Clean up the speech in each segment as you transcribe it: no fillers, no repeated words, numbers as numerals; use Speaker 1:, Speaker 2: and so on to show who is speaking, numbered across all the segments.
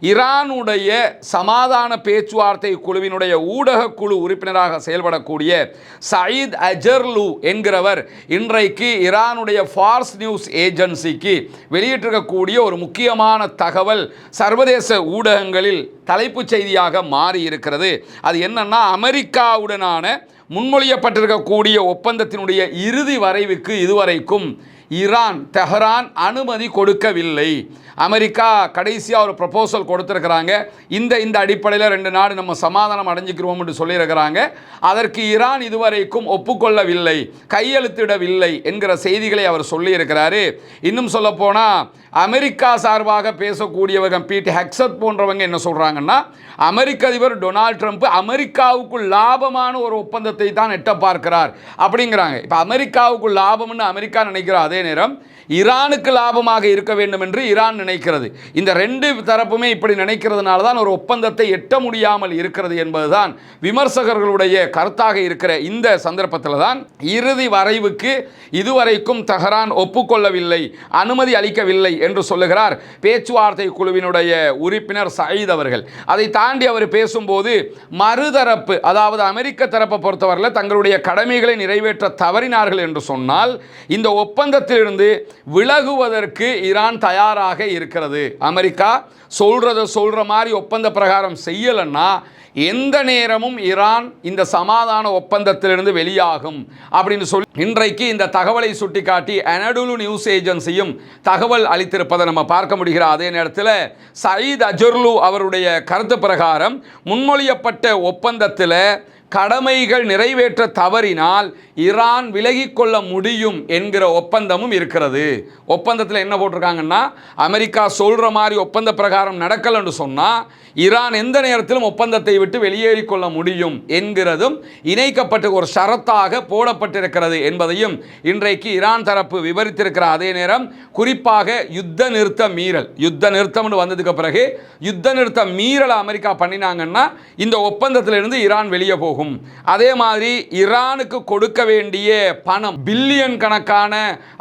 Speaker 1: ஈரானுடைய சமாதான பேச்சுவார்த்தை குழுவினுடைய ஊடக குழு உறுப்பினராக செயல்படக்கூடிய சயீத் அஜர்லு என்கிறவர் இன்றைக்கு ஈரானுடைய ஃபார்ஸ் நியூஸ் ஏஜென்சிக்கு வெளியிட்டிருக்கக்கூடிய ஒரு முக்கியமான தகவல் சர்வதேச ஊடகங்களில் தலைப்புச் செய்தியாக மாறி இருக்கிறது. அது என்னன்னா, அமெரிக்காவுடனான முன்மொழியப்பட்டிருக்கக்கூடிய ஒப்பந்தத்தினுடைய இறுதி வரைவுக்கு இதுவரைக்கும் தெஹரான் அனுமதி கொடுக்கவில்லை. அமெரிக்கா கடைசியாக ஒரு ப்ரப்போசல் கொடுத்துருக்கிறாங்க. இந்த அடிப்படையில் 2 நாடு நம்ம சமாதானம் அடைஞ்சிக்கிறோம் என்று சொல்லியிருக்கிறாங்க. அதற்கு ஈரான் இதுவரைக்கும் ஒப்புக்கொள்ளவில்லை, கையெழுத்திடவில்லை என்கிற செய்திகளை அவர் சொல்லியிருக்கிறாரு. இன்னும் சொல்லப்போனால் அமெரிக்கா சார்பாக பேசக்கூடியவர்கள் பீட் ஹெக்ஸத் போன்றவங்க என்ன சொல்கிறாங்கன்னா, அமெரிக்க அதிபர் டொனால்ட் ட்ரம்ப் அமெரிக்காவுக்குள் லாபமான ஒரு ஒப்பந்தத்தை தான் எட்ட பார்க்கிறார் அப்படிங்கிறாங்க. இப்போ அமெரிக்காவுக்குள் லாபம்னு அமெரிக்கா நினைக்கிற அதே நேரம் ஈரானுக்கு லாபமாக இருக்க வேண்டும் என்று ஈரான் நினைக்கிறது. இந்த 2 தரப்புமே இப்படி நினைக்கிறதுனால தான் ஒரு ஒப்பந்தத்தை எட்ட முடியாமல் இருக்கிறது என்பதுதான் விமர்சகர்களுடைய கருத்தாக இருக்கிற இந்த சந்தர்ப்பத்தில் தான் இறுதி வரைவுக்கு இதுவரைக்கும் தெஹரான் ஒப்புக்கொள்ளவில்லை, அனுமதி அளிக்கவில்லை என்று சொல்லுகிறார் பேச்சுவார்த்தை குழுவினுடைய உறுப்பினர் சயீத் அவர்கள். அதை தாண்டி அவர் பேசும்போது மறுதரப்பு, அதாவது அமெரிக்க தரப்பை பொறுத்தவரையில் தங்களுடைய கடமைகளை நிறைவேற்ற தவறினார்கள் என்று சொன்னால் இந்த ஒப்பந்தத்திலிருந்து விலகுவதற்கு ஈரான் தயாராக இருக்கிறது. அமெரிக்கா சொல்ற மாதிரி ஒப்பந்த பிரகாரம் செய்யலைன்னா எந்த நேரமும் ஈரான் இந்த சமாதான ஒப்பந்தத்திலிருந்து வெளியாகும் அப்படின்னு சொல்லி இன்றைக்கு இந்த தகவலை சுட்டிக்காட்டி அனடோலு நியூஸ் ஏஜென்சியும் தகவல் அளித்திருப்பதை நம்ம பார்க்க முடிகிற அதே நேரத்தில் சயீத் அஜர்லு அவருடைய கருத்து பிரகாரம் முன்மொழியப்பட்ட ஒப்பந்தத்தில் கடமைகள் நிறைவேற்ற தவறினால் ஈரான் விலகிக்கொள்ள முடியும் என்கிற ஒப்பந்தமும் இருக்கிறது. ஒப்பந்தத்தில் என்ன போட்டிருக்காங்கன்னா, அமெரிக்கா சொல்கிற மாதிரி ஒப்பந்த பிரகாரம் நடக்கலன்னு சொன்னால் ஈரான் எந்த நேரத்திலும் ஒப்பந்தத்தை விட்டு வெளியேறிக்கொள்ள முடியும் என்கிறதும் இணைக்கப்பட்டு ஒரு ஷரத்தாக போடப்பட்டிருக்கிறது என்பதையும் இன்றைக்கு ஈரான் தரப்பு விவரித்திருக்கிற அதே நேரம் குறிப்பாக யுத்த நிறுத்தம்னு வந்ததுக்கு பிறகு யுத்த நிறுத்த மீறலை அமெரிக்கா பண்ணினாங்கன்னா இந்த ஒப்பந்தத்திலிருந்து ஈரான் வெளியே போகும். அதே மாதிரி ஈரானுக்கு கொடுக்க வேண்டிய பணம் பில்லியன் கணக்கான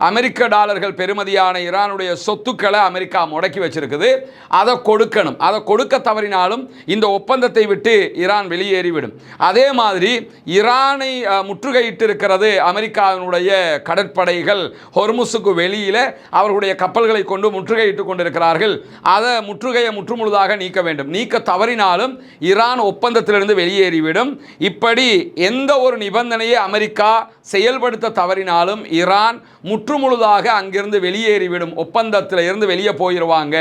Speaker 1: அமெரிக்க டாலர்கள் பெறுமதியான ஈரானுடைய சொத்துக்களை அமெரிக்கா முடக்கி வச்சிருக்குது. அதை கொடுக்கணும். அதை கொடுக்க தவறினாலும் இந்த ஒப்பந்தத்தை விட்டு ஈரான் வெளியேறிவிடும். அதே மாதிரி ஈரானை முற்றுகையிட்டு இருக்கிறது அமெரிக்காவினுடைய கடற்படைகள். ஹொர்முஸுக்கு வெளியில் அவர்களுடைய கப்பல்களை கொண்டு முற்றுகையிட்டு கொண்டிருக்கிறார்கள். அதை முற்றுகையை முற்றுமுழுதாக நீக்க வேண்டும். நீக்க தவறினாலும் ஈரான் ஒப்பந்தத்திலிருந்து வெளியேறிவிடும். இப்படி எந்த ஒரு நிபந்தனையை அமெரிக்கா செயல்படுத்த தவறினாலும் ஈரான் முற்றுமுழுதாக அங்கிருந்து வெளியேறிவிடும், ஒப்பந்தத்தில் இருந்து வெளியே போயிடுவாங்க.